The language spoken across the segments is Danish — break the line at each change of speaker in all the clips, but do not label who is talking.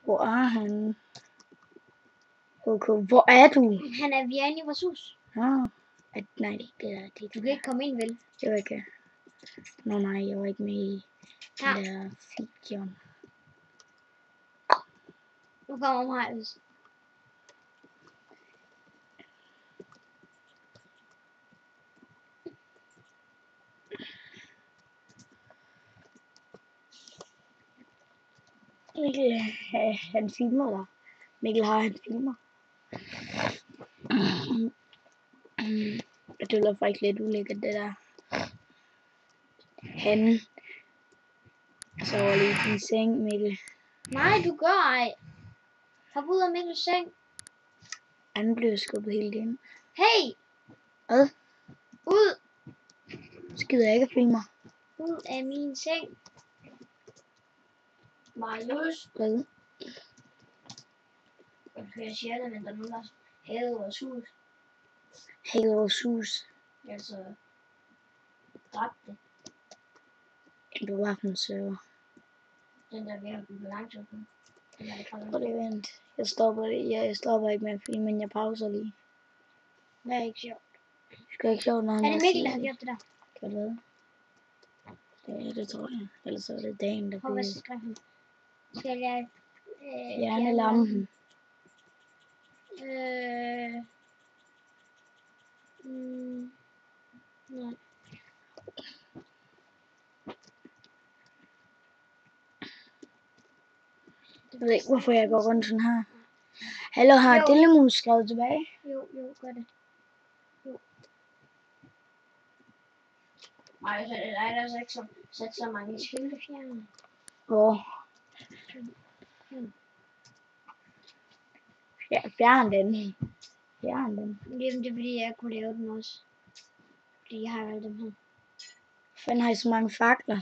Hvor er han? Okay, hvor er du?
Vi er inde i vores hus.
Nej, det er ikke det.
Du kan ikke komme ind, vel?
Det var ikke. Nå nej, jeg var ikke med i den der fiction.
Nu kommer Marius.
Mikkel, han filmer der. Mikkel har han filmer. Det lyder faktisk lidt ulækkert, det der. Han sover lige i din seng, Mikkel.
Nej, du gør ej. Hop ud af Mikkels seng.
Han blev skubbet helt ind.
Hey!
Hvad?
Ud!
Skider jeg ikke filmer?
Ud af min seng. Marius.
Hvad?
Jeg siger det, men der er nogen, der hævede vores hus.
Hævede vores hus?
Altså, dræbte.
Du var på en server.
Den der ved at blive langsomt.
Prøv lige vent. Jeg stopper ikke med at filme, men jeg pauser lige.
Det er ikke sjovt.
Det er ikke sjovt, når han
er det Mikkel, der har gjort det der?
Gør det hvad? Det tror jeg. Ellers så er det dagen, der
prøv
bliver.
Hvad skrev han? Skal jeg
fjerne lampen?
Nej.
Jeg ved ikke, hvorfor jeg går rundt sådan her. Hallo, har Dillemus skrevet tilbage?
Jo, gør det. Jo. Nej, så det er der ikke som sat så mange skilte fjerne.
Hvor? Ja, fjern den. Fjern den.
Det er fordi, jeg kunne lave den også. Fordi jeg har alle dem her.
Fanden har I så mange fakler?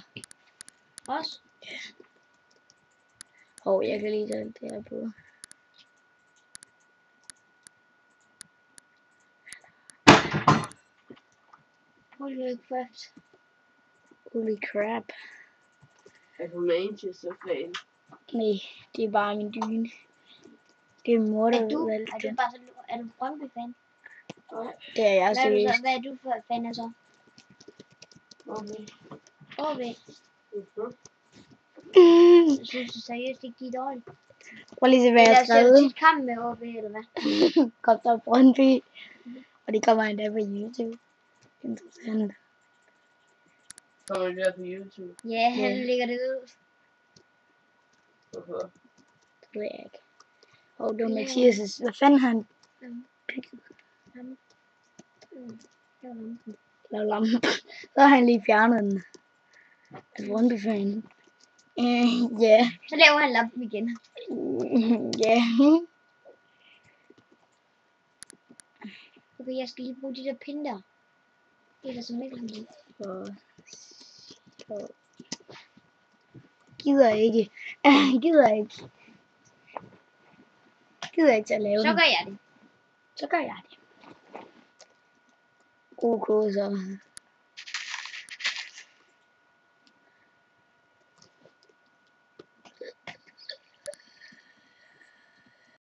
Også?
Jeg kan lide alt det her på.
Holy crap.
Holy crap.
Er du Manchester-fan?
Nej, det er bare min dyne. Det er mor, der
Er du bare er du Brøndby-fan?
Det er jeg seriøst.
Hvad er du for fan af så? OB. Synes du seriøst ikke, de er dårlige?
Prøv lige at se, hvad jeg har skrevet.
Eller ser du tit kamp med OB, eller hvad?
Kom så Brøndby. Og det kommer endda på YouTube. Interessant.
Kommer det der på YouTube?
Ja, han lægger det ud.
Hvorfor?
Det ved jeg ikke. Det var Mathias'. Hvad fanden har han bygget? Lav lampen. Så har han lige fjernet den. Er Brøndby-fan? Ja.
Så laver han lampen igen.
Ja.
Okay, jeg skal lige bruge de der pinde der. Det er så Mikkel.
Gider ikke. Gider ikke til at lave
Så gør jeg det.
Så gør jeg det. OK, så.